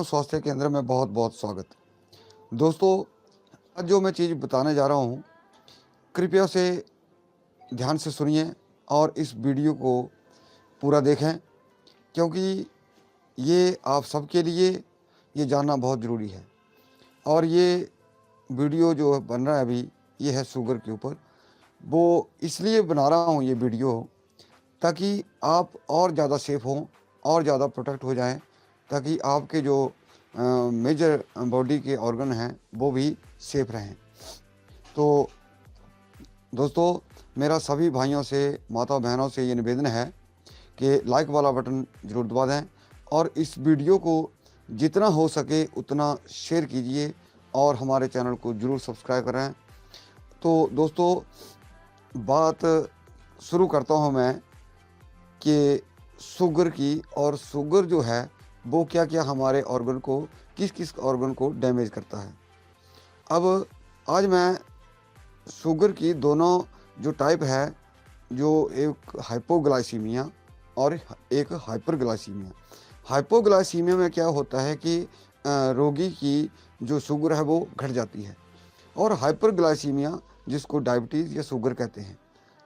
स्वास्थ्य केंद्र में बहुत बहुत स्वागत। दोस्तों, आज जो मैं चीज़ बताने जा रहा हूँ, कृपया से ध्यान से सुनिए और इस वीडियो को पूरा देखें, क्योंकि ये आप सबके लिए ये जानना बहुत ज़रूरी है। और ये वीडियो जो बन रहा है अभी, ये है शुगर के ऊपर। वो इसलिए बना रहा हूँ ये वीडियो, ताकि आप और ज़्यादा सेफ हों और ज़्यादा प्रोटेक्ट हो जाएं, ताकि आपके जो मेजर बॉडी के ऑर्गन हैं वो भी सेफ रहें। तो दोस्तों, मेरा सभी भाइयों से, माता बहनों से ये निवेदन है कि लाइक वाला बटन ज़रूर दबा दें और इस वीडियो को जितना हो सके उतना शेयर कीजिए और हमारे चैनल को ज़रूर सब्सक्राइब करें। तो दोस्तों, बात शुरू करता हूँ मैं कि शुगर की, और शुगर जो है वो क्या क्या हमारे ऑर्गन को, किस किस ऑर्गन को डैमेज करता है। अब आज मैं शुगर की दोनों जो टाइप है, जो एक हाइपोग्लाइसीमिया और एक हाइपरग्लाइसीमिया। हाइपोग्लाइसीमिया में क्या होता है कि रोगी की जो शुगर है वो घट जाती है, और हाइपरग्लाइसीमिया जिसको डायबिटीज़ या शुगर कहते हैं,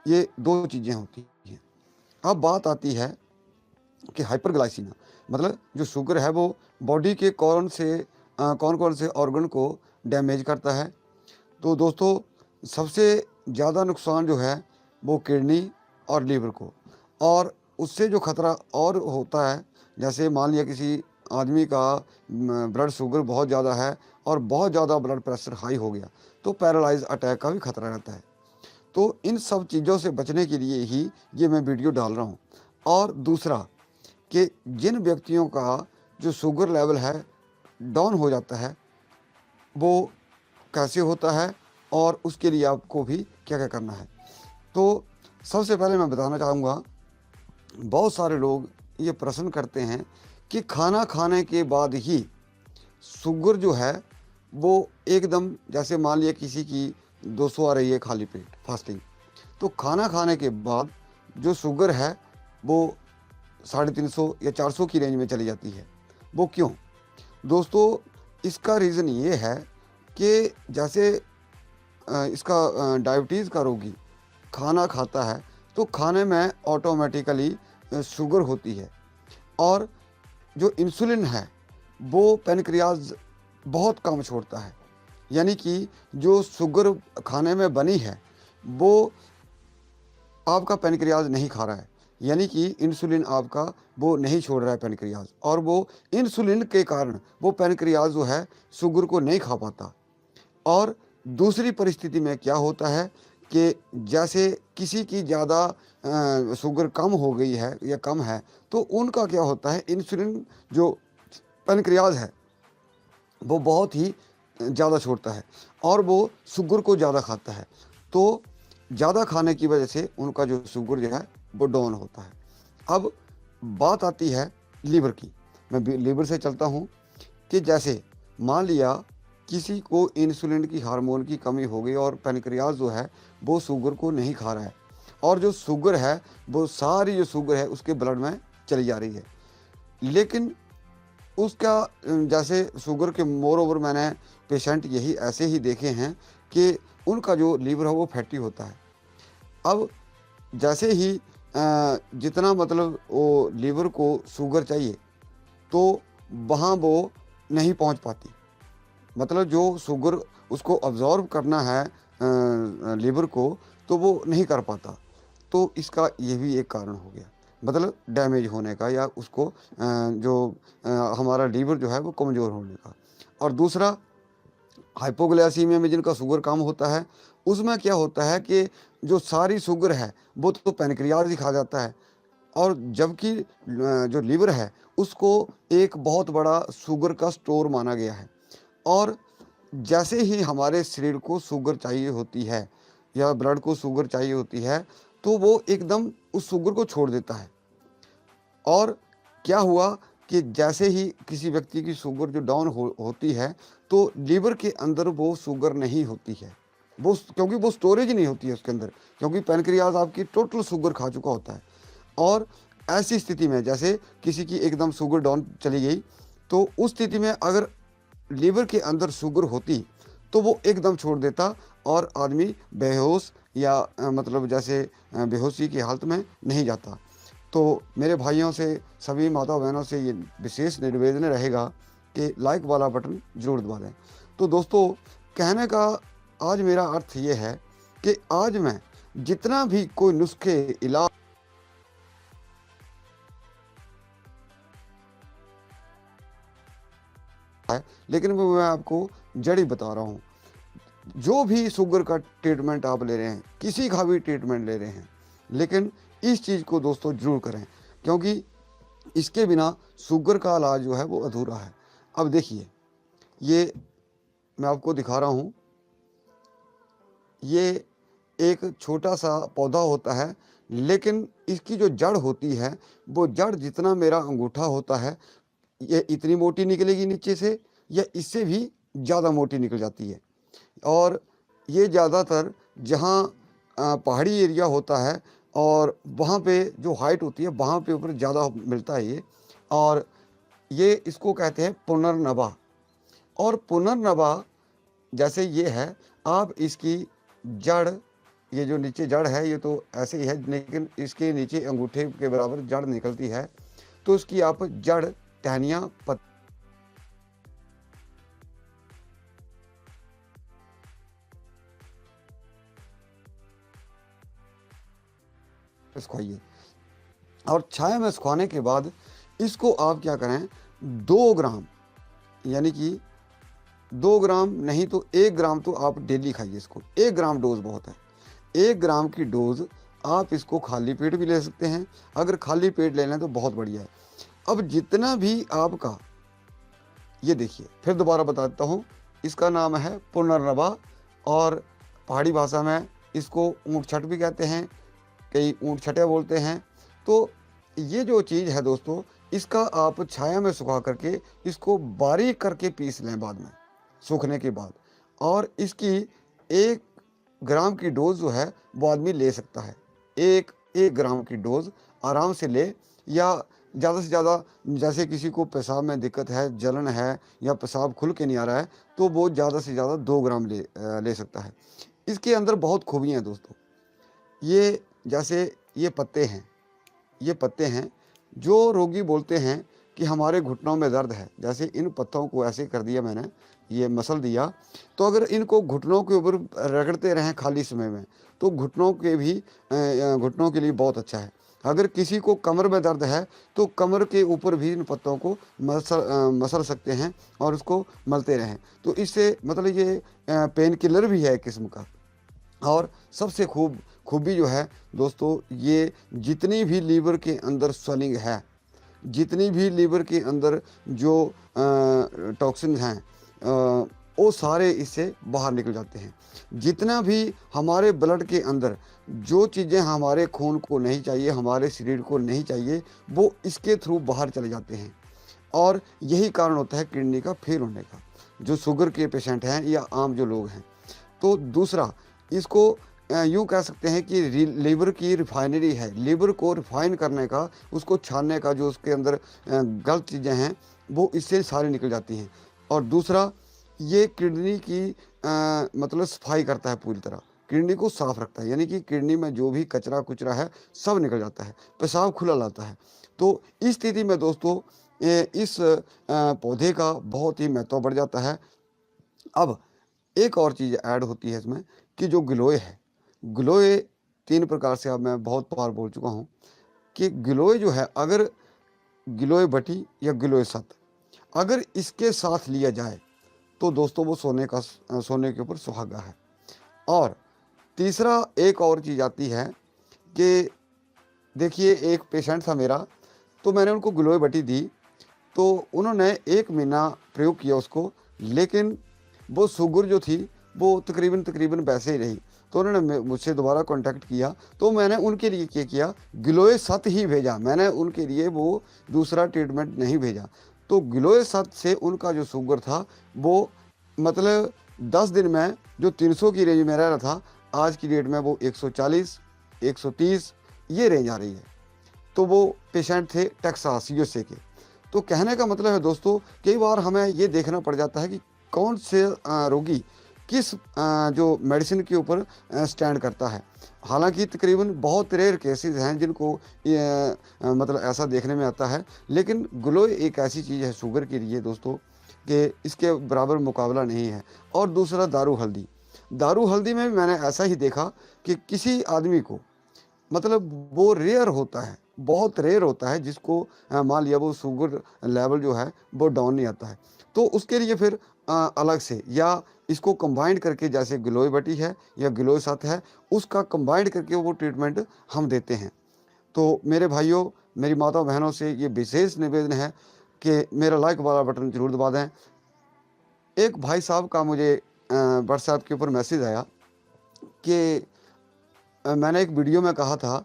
ये दो चीज़ें होती हैं। अब बात आती है कि हाइपरग्लाइसीमिया मतलब जो शुगर है वो बॉडी के कौन कौन से ऑर्गन को डैमेज करता है। तो दोस्तों, सबसे ज़्यादा नुकसान जो है वो किडनी और लीवर को, और उससे जो खतरा और होता है, जैसे मान लिया किसी आदमी का ब्लड शुगर बहुत ज़्यादा है और बहुत ज़्यादा ब्लड प्रेशर हाई हो गया, तो पैरालाइज अटैक का भी खतरा रहता है। तो इन सब चीज़ों से बचने के लिए ही ये मैं वीडियो डाल रहा हूँ। और दूसरा कि जिन व्यक्तियों का जो शुगर लेवल है डाउन हो जाता है, वो कैसे होता है और उसके लिए आपको भी क्या क्या करना है। तो सबसे पहले मैं बताना चाहूँगा, बहुत सारे लोग ये प्रश्न करते हैं कि खाना खाने के बाद ही शुगर जो है वो एकदम, जैसे मान लिया किसी की 200 आ रही है खाली पेट फास्टिंग, तो खाना खाने के बाद जो शुगर है वो 350 या 400 की रेंज में चली जाती है। वो क्यों? दोस्तों, इसका रीज़न ये है कि जैसे इसका डायबिटीज़ का रोगी खाना खाता है तो खाने में ऑटोमेटिकली शुगर होती है, और जो इंसुलिन है वो पैनक्रियाज बहुत कम छोड़ता है। यानी कि जो शुगर खाने में बनी है वो आपका पैनक्रियाज नहीं खा रहा है, यानी कि इंसुलिन आपका वो नहीं छोड़ रहा है पैनक्रियाज, और वो इंसुलिन के कारण वो पैनक्रियाज जो है शुगर को नहीं खा पाता। और दूसरी परिस्थिति में क्या होता है कि जैसे किसी की ज़्यादा शुगर कम हो गई है या कम है, तो उनका क्या होता है, इंसुलिन जो पैनक्रियाज है वो बहुत ही ज़्यादा छोड़ता है और वो शुगर को ज़्यादा खाता है। तो ज़्यादा खाने की वजह से उनका जो शुगर जो है वो डाउन होता है। अब बात आती है लीवर की। मैं लीवर से चलता हूँ कि जैसे मान लिया किसी को इंसुलिन की, हार्मोन की कमी हो गई और पैनक्रियाज जो है वो शुगर को नहीं खा रहा है, और जो शुगर है वो सारी जो शुगर है उसके ब्लड में चली जा रही है। लेकिन उसका जैसे शुगर के मोर ओवर मैंने पेशेंट यही ऐसे ही देखे हैं कि उनका जो लीवर है वो फैटी होता है। अब जैसे ही जितना मतलब वो लीवर को शुगर चाहिए तो वहाँ वो नहीं पहुँच पाती, मतलब जो शुगर उसको अब्जॉर्ब करना है लीवर को, तो वो नहीं कर पाता। तो इसका ये भी एक कारण हो गया, मतलब डैमेज होने का, या उसको हमारा लीवर जो है वो कमज़ोर होने का। और दूसरा, हाइपोग्लाइसीमिया में जिनका शुगर कम होता है, उसमें क्या होता है कि जो सारी शुगर है वो तो पैनक्रियाज ही खा जाता है, और जबकि जो लीवर है उसको एक बहुत बड़ा शुगर का स्टोर माना गया है। और जैसे ही हमारे शरीर को शुगर चाहिए होती है या ब्लड को शुगर चाहिए होती है, तो वो एकदम उस शुगर को छोड़ देता है। और क्या हुआ कि जैसे ही किसी व्यक्ति की शुगर जो डाउन होती है, तो लीवर के अंदर वो शुगर नहीं होती है, वो क्योंकि वो स्टोरेज नहीं होती है उसके अंदर, क्योंकि पैनक्रियाज आपकी टोटल शुगर खा चुका होता है। और ऐसी स्थिति में जैसे किसी की एकदम शुगर डाउन चली गई, तो उस स्थिति में अगर लीवर के अंदर शुगर होती तो वो एकदम छोड़ देता और आदमी बेहोश या मतलब जैसे बेहोशी की हालत में नहीं जाता। तो मेरे भाइयों से, सभी माता बहनों से ये विशेष निवेदन रहेगा कि लाइक वाला बटन ज़रूर दबा दें। तो दोस्तों, कहने का आज मेरा अर्थ ये है कि आज मैं जितना भी कोई नुस्खे इलाज है, लेकिन वो मैं आपको जड़ी बता रहा हूँ। जो भी शुगर का ट्रीटमेंट आप ले रहे हैं, किसी का भी ट्रीटमेंट ले रहे हैं, लेकिन इस चीज़ को दोस्तों ज़रूर करें, क्योंकि इसके बिना शुगर का इलाज जो है वो अधूरा है। अब देखिए, ये मैं आपको दिखा रहा हूँ, ये एक छोटा सा पौधा होता है, लेकिन इसकी जो जड़ होती है, वो जड़ जितना मेरा अंगूठा होता है, ये इतनी मोटी निकलेगी नीचे से, या इससे भी ज़्यादा मोटी निकल जाती है। और ये ज़्यादातर जहाँ पहाड़ी एरिया होता है और वहाँ पे जो हाइट होती है, वहाँ पे ऊपर ज़्यादा मिलता है ये। और ये इसको कहते हैं पुनर्नबा। और पुनर्नबा जैसे ये है, आप इसकी जड़, ये जो नीचे जड़ है, ये तो ऐसे ही है, लेकिन इसके नीचे अंगूठे के बराबर जड़ निकलती है। तो उसकी आप जड़, टहनियाँ, सुखाइए और छाया में सुखाने के बाद इसको आप क्या करें, 2 ग्राम, यानी कि 2 ग्राम नहीं तो 1 ग्राम तो आप डेली खाइए इसको। 1 ग्राम डोज बहुत है। 1 ग्राम की डोज आप इसको खाली पेट भी ले सकते हैं। अगर खाली पेट ले लें तो बहुत बढ़िया है। अब जितना भी आपका, ये देखिए, फिर दोबारा बता देता हूँ, इसका नाम है पुनर्नबा और पहाड़ी भाषा में इसको ऊँट छट भी कहते हैं, कई ऊँट छटिया बोलते हैं। तो ये जो चीज़ है दोस्तों, इसका आप छाया में सुखा करके इसको बारीक करके पीस लें बाद में, सूखने के बाद। और इसकी 1 ग्राम की डोज जो है वो आदमी ले सकता है। 1 ग्राम की डोज आराम से ले, या ज़्यादा से ज़्यादा, जैसे किसी को पेशाब में दिक्कत है, जलन है, या पेशाब खुल के नहीं आ रहा है, तो वो ज़्यादा से ज़्यादा 2 ग्राम ले सकता है। इसके अंदर बहुत खूबियाँ हैं दोस्तों। ये जैसे ये पत्ते हैं, जो रोगी बोलते हैं कि हमारे घुटनों में दर्द है, जैसे इन पत्तों को ऐसे कर दिया मैंने, ये मसल दिया, तो अगर इनको घुटनों के ऊपर रगड़ते रहें खाली समय में, तो घुटनों के लिए बहुत अच्छा है। अगर किसी को कमर में दर्द है तो कमर के ऊपर भी इन पत्तों को मसल सकते हैं और उसको मलते रहें, तो इससे मतलब ये पेन किलर भी है एक किस्म का। और सबसे खूबी जो है दोस्तों, ये जितनी भी लीवर के अंदर स्वेलिंग है, जितनी भी लीवर के अंदर जो टॉक्सिन हैं, वो सारे इससे बाहर निकल जाते हैं। जितना भी हमारे ब्लड के अंदर जो चीज़ें हमारे खून को नहीं चाहिए, हमारे शरीर को नहीं चाहिए, वो इसके थ्रू बाहर चले जाते हैं। और यही कारण होता है किडनी का फेल होने का, जो शुगर के पेशेंट हैं या आम जो लोग हैं। तो दूसरा, इसको यूँ कह सकते हैं कि लीवर की रिफाइनरी है। लीवर को रिफाइन करने का, उसको छानने का, जो उसके अंदर गलत चीज़ें हैं वो इससे सारी निकल जाती हैं। और दूसरा, ये किडनी की मतलब सफाई करता है, पूरी तरह किडनी को साफ रखता है, यानी कि किडनी में जो भी कचरा कुचरा है सब निकल जाता है, पेशाब खुला लाता है। तो इस स्थिति में दोस्तों इस पौधे का बहुत ही महत्व बढ़ जाता है। अब एक और चीज़ ऐड होती है इसमें कि जो गिलोय है, गिलोय 3 प्रकार से, अब मैं बहुत बार बोल चुका हूँ कि गिलोय जो है, अगर गिलोय बटी या गिलोय सत अगर इसके साथ लिया जाए तो दोस्तों वो सोने के ऊपर सुहागा है। और तीसरा एक और चीज़ आती है कि देखिए, एक पेशेंट था मेरा, तो मैंने उनको गिलोय बटी दी, तो उन्होंने 1 महीना प्रयोग किया उसको, लेकिन वो शुगर जो थी वो तकरीबन वैसे ही रही। तो उन्होंने मुझसे दोबारा कांटेक्ट किया, तो मैंने उनके लिए क्या किया, गिलोय सत ही भेजा। मैंने उनके लिए वो दूसरा ट्रीटमेंट नहीं भेजा। तो गिलोय सत से उनका जो शुगर था वो मतलब 10 दिन में जो 300 की रेंज में रह रहा था, आज की डेट में वो 140, 130 ये रेंज आ रही है। तो वो पेशेंट थे टेक्सास, यूएसए के। तो कहने का मतलब है दोस्तों, कई बार हमें ये देखना पड़ जाता है कि कौन से रोगी किस जो मेडिसिन के ऊपर स्टैंड करता है। हालांकि तकरीबन बहुत रेयर केसेस हैं जिनको ये मतलब ऐसा देखने में आता है, लेकिन ग्लोय एक ऐसी चीज़ है शुगर के लिए दोस्तों कि इसके बराबर मुकाबला नहीं है। और दूसरा दारू हल्दी, दारू हल्दी में भी मैंने ऐसा ही देखा कि किसी आदमी को मतलब वो रेयर होता है, बहुत रेयर होता है जिसको मान लिया वो शुगर लेवल जो है वो डाउन नहीं आता है, तो उसके लिए फिर अलग से या इसको कंबाइंड करके, जैसे गिलोय बटी है या गिलोय सत है, उसका कंबाइंड करके वो ट्रीटमेंट हम देते हैं। तो मेरे भाइयों, मेरी माता बहनों से ये विशेष निवेदन है कि मेरा लाइक वाला बटन ज़रूर दबा दें। एक भाई साहब का मुझे व्हाट्सएप के ऊपर मैसेज आया कि मैंने एक वीडियो में कहा था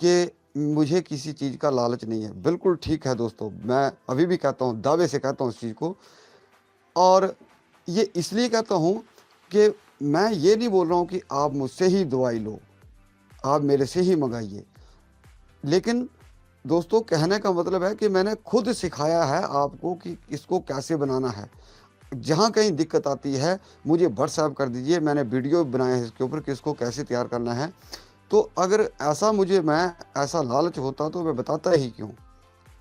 कि मुझे किसी चीज़ का लालच नहीं है। बिल्कुल ठीक है दोस्तों, मैं अभी भी कहता हूँ, दावे से कहता हूँ इस चीज़ को। और ये इसलिए कहता हूँ कि मैं ये नहीं बोल रहा हूँ कि आप मुझसे ही दवाई लो, आप मेरे से ही मंगाइए, लेकिन दोस्तों कहने का मतलब है कि मैंने खुद सिखाया है आपको कि इसको कैसे बनाना है। जहाँ कहीं दिक्कत आती है मुझे व्हाट्सएप कर दीजिए, मैंने वीडियो बनाए हैं इसके ऊपर कि इसको कैसे तैयार करना है। तो अगर ऐसा मैं ऐसा लालच होता तो मैं बताता ही क्यों,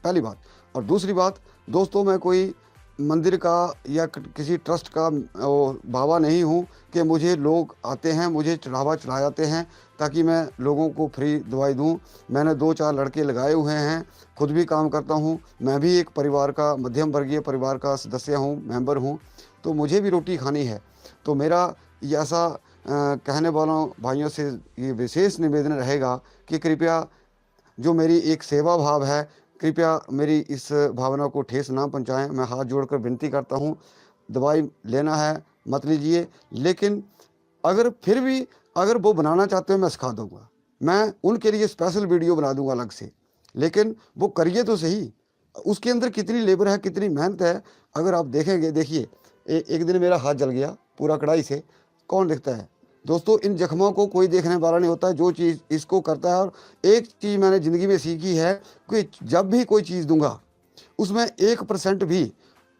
पहली बात। और दूसरी बात दोस्तों, मैं कोई मंदिर का या किसी ट्रस्ट का वो बाबा नहीं हूँ कि मुझे लोग आते हैं, मुझे चढ़ावा चढ़ा जाते हैं ताकि मैं लोगों को फ्री दवाई दूँ। मैंने 2-4 लड़के लगाए हुए हैं, खुद भी काम करता हूँ, मैं भी एक परिवार का, मध्यम वर्गीय परिवार का सदस्य हूँ, मेंबर हूँ, तो मुझे भी रोटी खानी है। तो मेरा ये ऐसा कहने वालों भाइयों से ये विशेष निवेदन रहेगा कि कृपया जो मेरी एक सेवा भाव है, कृपया मेरी इस भावना को ठेस ना पहुँचाएँ। मैं हाथ जोड़कर विनती करता हूँ, दवाई लेना है मत लीजिए, लेकिन अगर फिर भी अगर वो बनाना चाहते हो मैं सिखा दूँगा। मैं उनके लिए स्पेशल वीडियो बना दूँगा अलग से, लेकिन वो करिए तो सही। उसके अंदर कितनी लेबर है, कितनी मेहनत है, अगर आप देखेंगे, देखिए एक दिन मेरा हाथ जल गया पूरा कढ़ाई से, कौन देखता है? दोस्तों इन जख्मों को कोई देखने वाला नहीं होता है, जो चीज़ इसको करता है। और एक चीज़ मैंने ज़िंदगी में सीखी है कि जब भी कोई चीज़ दूंगा उसमें 1% भी,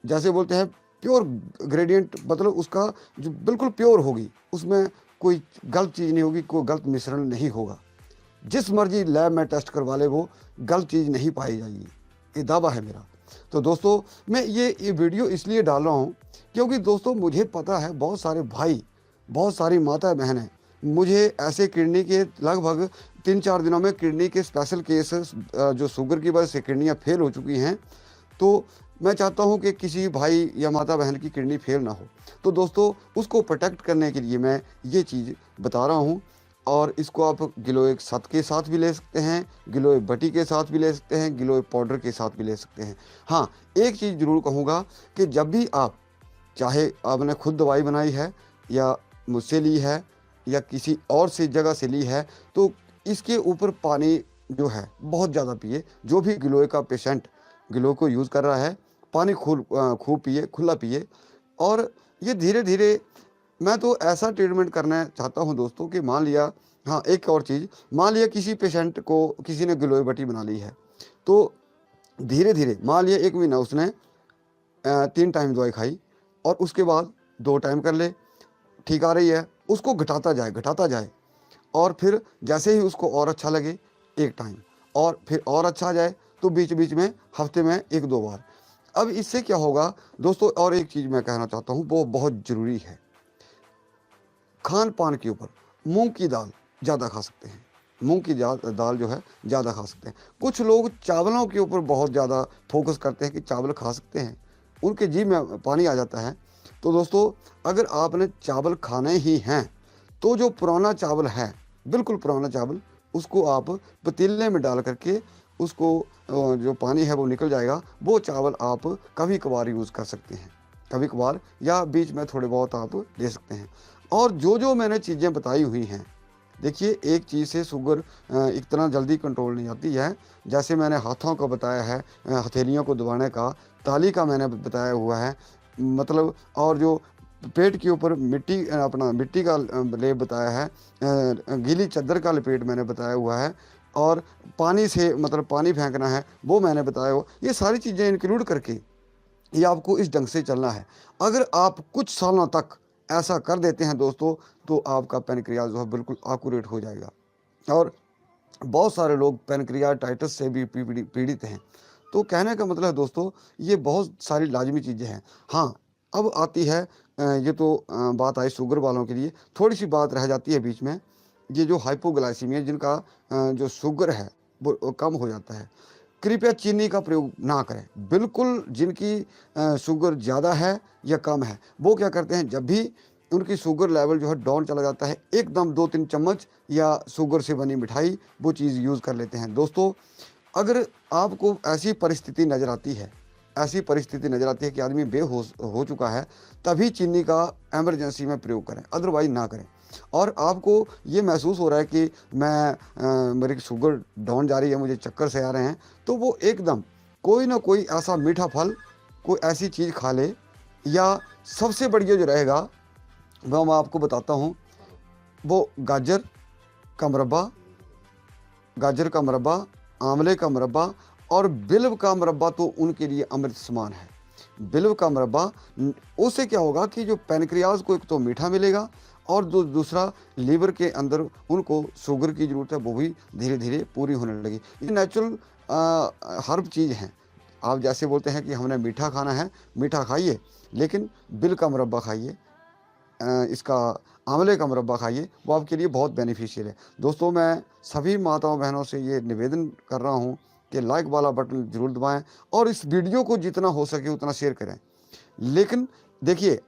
जैसे बोलते हैं प्योर ग्रेडियंट, मतलब उसका जो बिल्कुल प्योर होगी, उसमें कोई गलत चीज़ नहीं होगी, कोई गलत मिश्रण नहीं होगा। जिस मर्जी लैब में टेस्ट करवा ले, वो गलत चीज़ नहीं पाई जाएगी, ये दावा है मेरा। तो दोस्तों मैं ये वीडियो इसलिए डाल रहा हूँ क्योंकि दोस्तों मुझे पता है बहुत सारे भाई, बहुत सारी माता बहनें मुझे ऐसे किडनी के लगभग 3-4 दिनों में किडनी के स्पेशल केसेस जो शुगर की वजह से किडनियाँ फेल हो चुकी हैं। तो मैं चाहता हूं कि किसी भाई या माता बहन की किडनी फेल ना हो। तो दोस्तों उसको प्रोटेक्ट करने के लिए मैं ये चीज़ बता रहा हूं। और इसको आप गिलोय सत के साथ भी ले सकते हैं, गिलोय बटी के साथ भी ले सकते हैं, गिलोय पाउडर के साथ भी ले सकते हैं। हाँ, एक चीज़ ज़रूर कहूँगा कि जब भी आप, चाहे आपने खुद दवाई बनाई है या मुझसे ली है या किसी और से जगह से ली है, तो इसके ऊपर पानी जो है बहुत ज़्यादा पिए। जो भी गिलोय का पेशेंट गिलोय को यूज़ कर रहा है, पानी खूब पिए, खुला पिए। और ये धीरे धीरे मैं तो ऐसा ट्रीटमेंट करना चाहता हूँ दोस्तों कि मान लिया, हाँ एक और चीज़, मान लिया किसी पेशेंट को किसी ने गिलोय बटी बना ली है, तो धीरे धीरे मान लिया 1 महीना उसने 3 टाइम दवाई खाई और उसके बाद 2 टाइम कर ले, ठीक आ रही है, उसको घटाता जाए। और फिर जैसे ही उसको और अच्छा लगे 1 टाइम, और फिर और अच्छा आ जाए तो बीच बीच में हफ्ते में 1-2 बार। अब इससे क्या होगा दोस्तों, और एक चीज़ मैं कहना चाहता हूँ, वो बहुत ज़रूरी है। खान पान के ऊपर मूंग की दाल ज़्यादा खा सकते हैं, मूंग की दाल जो है ज़्यादा खा सकते हैं। कुछ लोग चावलों के ऊपर बहुत ज़्यादा फोकस करते हैं कि चावल खा सकते हैं, उनके जीभ में पानी आ जाता है। तो दोस्तों अगर आपने चावल खाने ही हैं तो जो पुराना चावल है, बिल्कुल पुराना चावल, उसको आप पतीले में डाल करके उसको जो पानी है वो निकल जाएगा, वो चावल आप कभी कभार यूज़ कर सकते हैं, कभी कभार, या बीच में थोड़े बहुत आप ले सकते हैं। और जो मैंने चीज़ें बताई हुई हैं, देखिए एक चीज़ से शुगर इतना जल्दी कंट्रोल नहीं आती है। जैसे मैंने हाथों का बताया है, हथेलियों को दबाने का, ताली का मैंने बताया हुआ है, मतलब, और जो पेट के ऊपर मिट्टी का लेप बताया है, गीली चादर का लपेट मैंने बताया हुआ है, और पानी से मतलब पानी फेंकना है वो मैंने बताया हो। ये सारी चीज़ें इंक्लूड करके ये आपको इस ढंग से चलना है। अगर आप कुछ सालों तक ऐसा कर देते हैं दोस्तों, तो आपका पैनक्रियाज जो है बिल्कुल एक्यूरेट हो जाएगा। और बहुत सारे लोग पैनक्रियाटाइटिस से भी पीड़ित हैं। तो कहने का मतलब है दोस्तों, ये बहुत सारी लाजमी चीज़ें हैं। हाँ, अब आती है ये तो बात आई शुगर वालों के लिए। थोड़ी सी बात रह जाती है बीच में, ये जो हाइपोग्लाइसीमिया जिनका जो शुगर है वो कम हो जाता है, कृपया चीनी का प्रयोग ना करें। बिल्कुल जिनकी शुगर ज़्यादा है या कम है, वो क्या करते हैं, जब भी उनकी शुगर लेवल जो है डाउन चला जाता है, एकदम 2-3 चम्मच या शुगर से बनी मिठाई वो चीज़ यूज़ कर लेते हैं। दोस्तों, अगर आपको ऐसी परिस्थिति नज़र आती है, ऐसी परिस्थिति नज़र आती है कि आदमी बेहोश हो चुका है, तभी चीनी का इमरजेंसी में प्रयोग करें, अदरवाइज़ ना करें। और आपको ये महसूस हो रहा है कि मेरी शुगर डाउन जा रही है, मुझे चक्कर से आ रहे हैं, तो वो एकदम कोई ना कोई ऐसा मीठा फल, कोई ऐसी चीज़ खा ले, या सबसे बढ़िया जो रहेगा वो मैं आपको बताता हूँ, वो गाजर का मुरब्बा, आंवले का मुरब्बा और बिल्व का मुरब्बा तो उनके लिए अमृत समान है। बिल्व का मुरब्बा, उससे क्या होगा कि जो पैनक्रियाज को एक तो मीठा मिलेगा, और जो दूसरा लीवर के अंदर उनको शुगर की ज़रूरत है वो भी धीरे धीरे पूरी होने लगी। ये नेचुरल हर्ब चीज़ हैं। आप जैसे बोलते हैं कि हमने मीठा खाना है, मीठा खाइए, लेकिन बिल का मुरब्बा खाइए, इसका आंवले का मुरब्बा खाइए, वो आपके लिए बहुत बेनिफिशियल है। दोस्तों, मैं सभी माताओं बहनों से ये निवेदन कर रहा हूँ कि लाइक वाला बटन ज़रूर दबाएं और इस वीडियो को जितना हो सके उतना शेयर करें। लेकिन देखिए,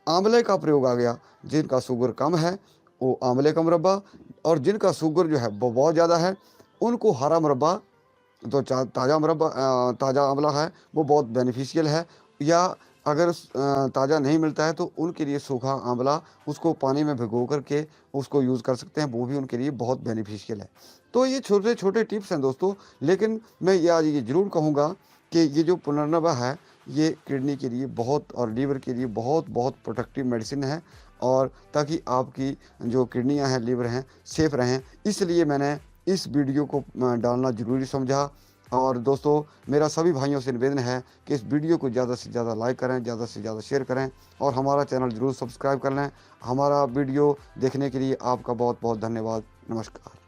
आंवले का प्रयोग आ गया, जिनका शुगर कम है वो आंवले का मुरब्बा, और जिनका शुगर जो है वो बहुत ज़्यादा है उनको हरा मुरब्बा, तो ताज़ा मुरब्बा, ताज़ा आंवला है वो बहुत बेनिफिशियल है। या अगर ताज़ा नहीं मिलता है तो उनके लिए सूखा आंवला, उसको पानी में भिगो करके उसको यूज़ कर सकते हैं, वो भी उनके लिए बहुत बेनिफिशियल है। तो ये छोटे छोटे टिप्स हैं दोस्तों, लेकिन मैं ये आज ये ज़रूर कहूँगा कि ये जो पुनर्नवा है, ये किडनी के लिए बहुत और लीवर के लिए बहुत बहुत प्रोटेक्टिव मेडिसिन है, और ताकि आपकी जो किडनियाँ हैं, लीवर हैं, सेफ़ रहें, इसलिए मैंने इस वीडियो को डालना ज़रूरी समझा। और दोस्तों, मेरा सभी भाइयों से निवेदन है कि इस वीडियो को ज़्यादा से ज़्यादा लाइक करें, ज़्यादा से ज़्यादा शेयर करें, और हमारा चैनल ज़रूर सब्सक्राइब कर लें। हमारा वीडियो देखने के लिए आपका बहुत बहुत धन्यवाद। नमस्कार।